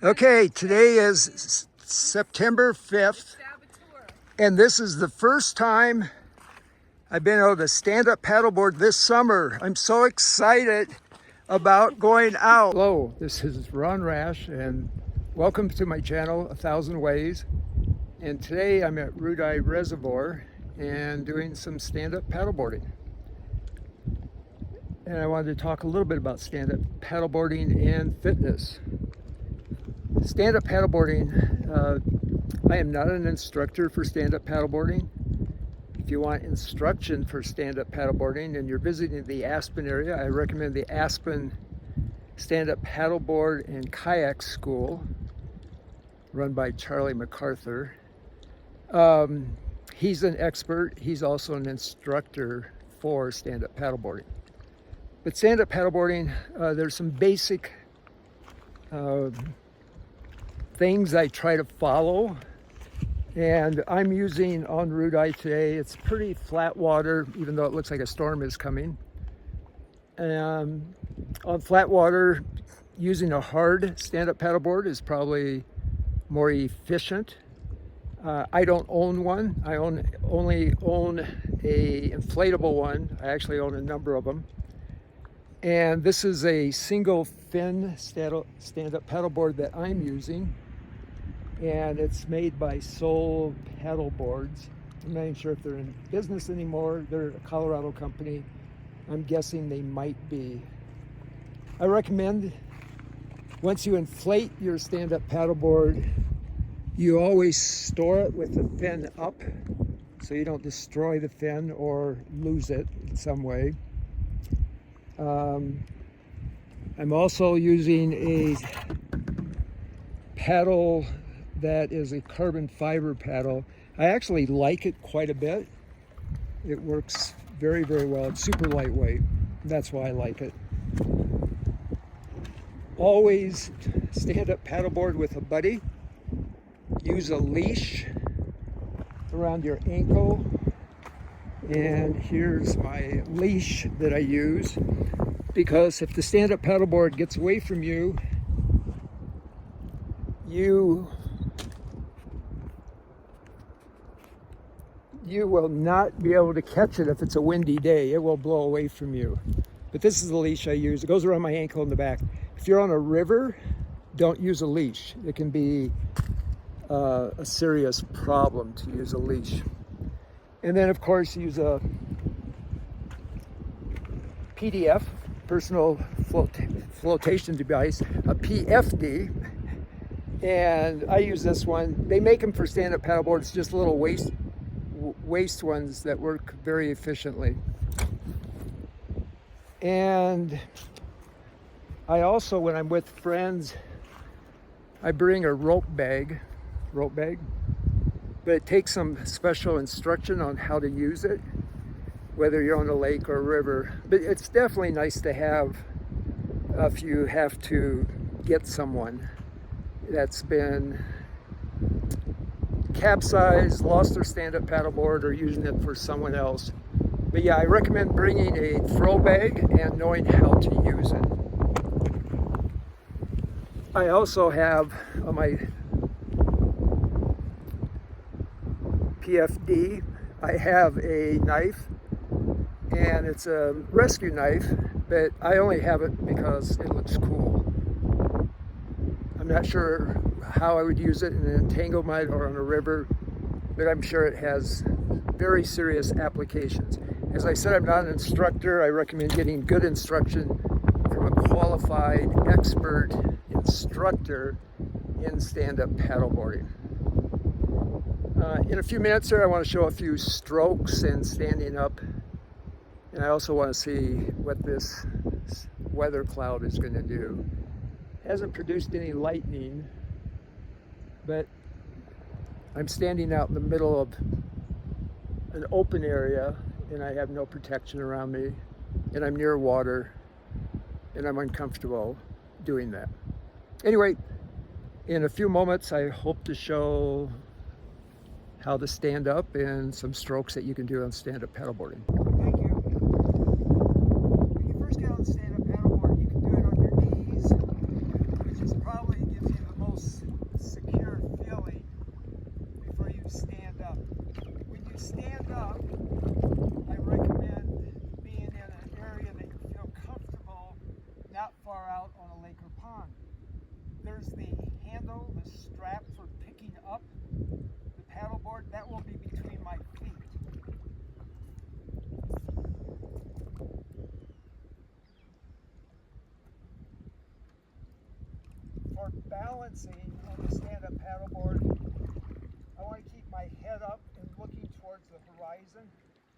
Okay, today is September 5th, and this is the first time I've been able to stand up paddleboard this summer. I'm so excited about going out. Hello, this is Ron Rash, and welcome to my channel, 1,000 Ways. And today I'm at Ruedi Reservoir and doing some stand-up paddleboarding. And I wanted to talk a little bit about stand-up paddleboarding and fitness. Stand-up paddleboarding, I am not an instructor for stand-up paddleboarding. If you want instruction for stand-up paddleboarding and you're visiting the Aspen area, I recommend the Aspen Stand-up Paddleboard and Kayak School, run by Charlie MacArthur. He's an expert. He's also an instructor for stand-up paddleboarding. But stand-up paddleboarding, there's some basic things I try to follow, and I'm using on Ruedi today. It's pretty flat water, even though it looks like a storm is coming. On flat water, using a hard stand-up paddleboard is probably more efficient. I don't own one. I only own a inflatable one. I actually own a number of them. And this is a single fin stand-up paddleboard that I'm using. And it's made by Soul Paddleboards. I'm not even sure if they're in business anymore. They're a Colorado company. I'm guessing they might be. I recommend, once you inflate your stand-up paddleboard, you always store it with the fin up so you don't destroy the fin or lose it in some way. I'm also using a paddle that is a carbon fiber paddle. I actually like it quite a bit. It works very, very well. It's super lightweight. That's why I like it. Always stand up paddleboard with a buddy. Use a leash around your ankle. And here's my leash that I use, because if the stand-up paddleboard gets away from you, you will not be able to catch it if it's a windy day. It will blow away from you. But this is the leash I use. It goes around my ankle in the back. If you're on a river, don't use a leash. It can be a serious problem to use a leash. And then, of course, use a PDF, personal flotation device, a PFD. And I use this one. They make them for stand-up paddleboards, just little waist ones that work very efficiently. And I also, when I'm with friends, I bring a rope bag, but it takes some special instruction on how to use it, whether you're on a lake or a river. But it's definitely nice to have if you have to get someone that's been capsized, lost their stand-up paddleboard, or using it for someone else. But yeah, I recommend bringing a throw bag and knowing how to use it. I also have on my PFD, I have a knife, and it's a rescue knife, but I only have it because it looks cool. I'm not sure how I would use it in an entanglement or on a river, but I'm sure it has very serious applications. As I said, I'm not an instructor. I recommend getting good instruction from a qualified expert instructor in stand-up paddleboarding. In a few minutes here, I want to show a few strokes in standing up. And I also want to see what this weather cloud is going to do. It hasn't produced any lightning, but I'm standing out in the middle of an open area and I have no protection around me, and I'm near water, and I'm uncomfortable doing that. Anyway, in a few moments, I hope to show how to stand up and some strokes that you can do on stand-up paddleboarding. Thank you. When you first get on stand-up paddleboard, you can do it on your knees, which is probably gives you the most far out on a lake or pond. There's the handle, the strap for picking up the paddleboard. That will be between my feet. For balancing on the stand-up paddleboard, I want to keep my head up and looking towards the horizon,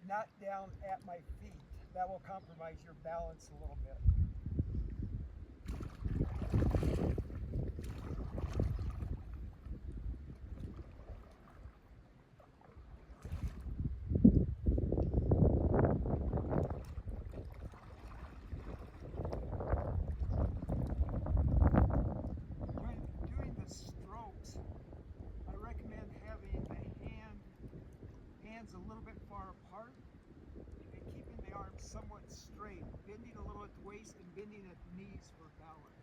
not down at my feet. That will compromise your balance a little bit. A little bit far apart and keeping the arms somewhat straight, bending a little at the waist and bending at the knees for balance.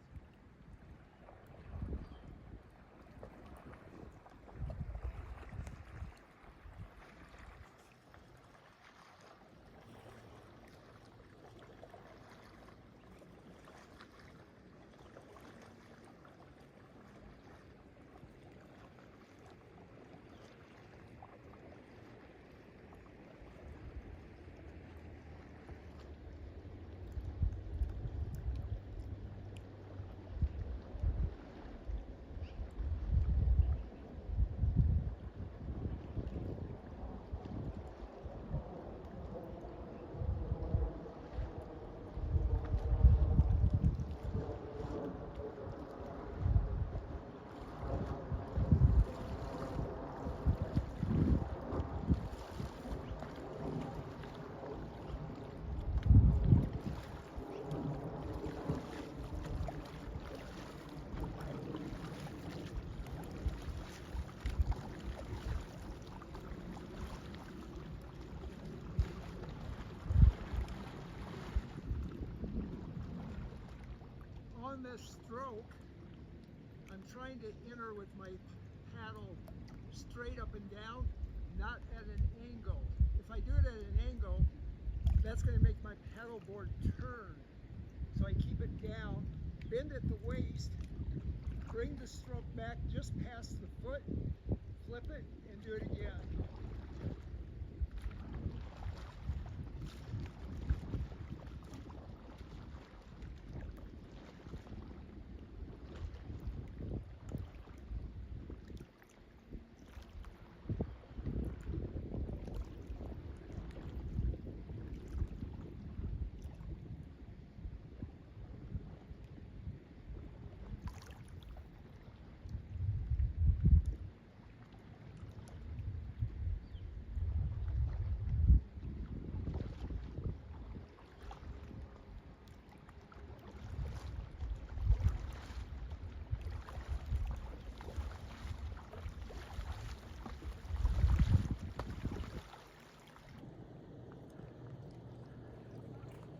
On this stroke, I'm trying to enter with my paddle straight up and down, not at an angle. If I do it at an angle, that's going to make my paddleboard turn. So I keep it down, bend at the waist, bring the stroke back just past the foot, flip it, and do it again.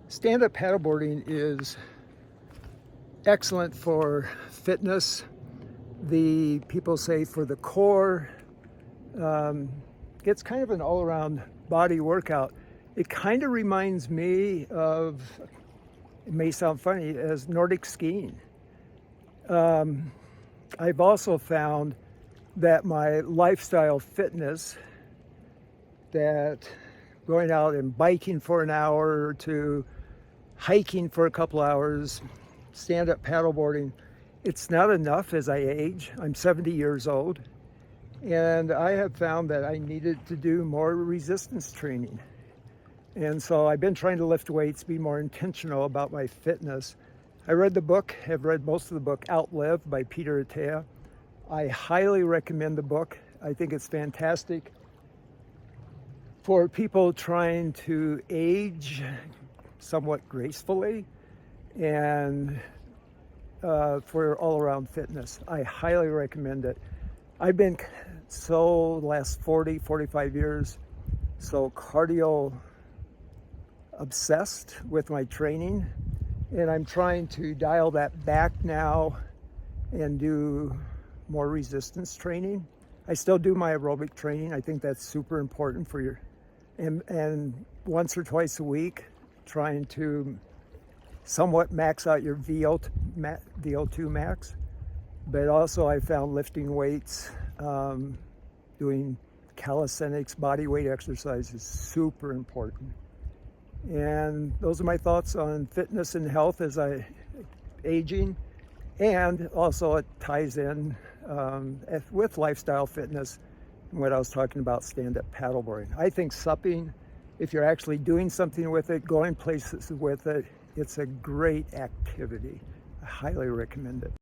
Stand-up paddleboarding is excellent for fitness. The people say for the core. It's kind of an all-around body workout. It kind of reminds me of, it may sound funny, as Nordic skiing. I've also found that my lifestyle fitness, that going out and biking for an hour to hiking for a couple hours, stand-up paddleboarding, it's not enough as I age. I'm 70 years old, and I have found that I needed to do more resistance training. And so I've been trying to lift weights, be more intentional about my fitness. I read the book, have read most of the book, Outlive by Peter Attia. I highly recommend the book. I think it's fantastic for people trying to age somewhat gracefully and for all-around fitness. I highly recommend it. I've been last 40, 45 years, so cardio obsessed with my training, and I'm trying to dial that back now and do more resistance training. I still do my aerobic training. I think that's super important for your, and once or twice a week, trying to somewhat max out your VO2 max. But also I found lifting weights, doing calisthenics, body weight exercise is super important. And those are my thoughts on fitness and health as I aging. And also it ties in with lifestyle fitness and what I was talking about, stand-up paddleboarding. I think SUPing, if you're actually doing something with it, going places with it, it's a great activity. I highly recommend it.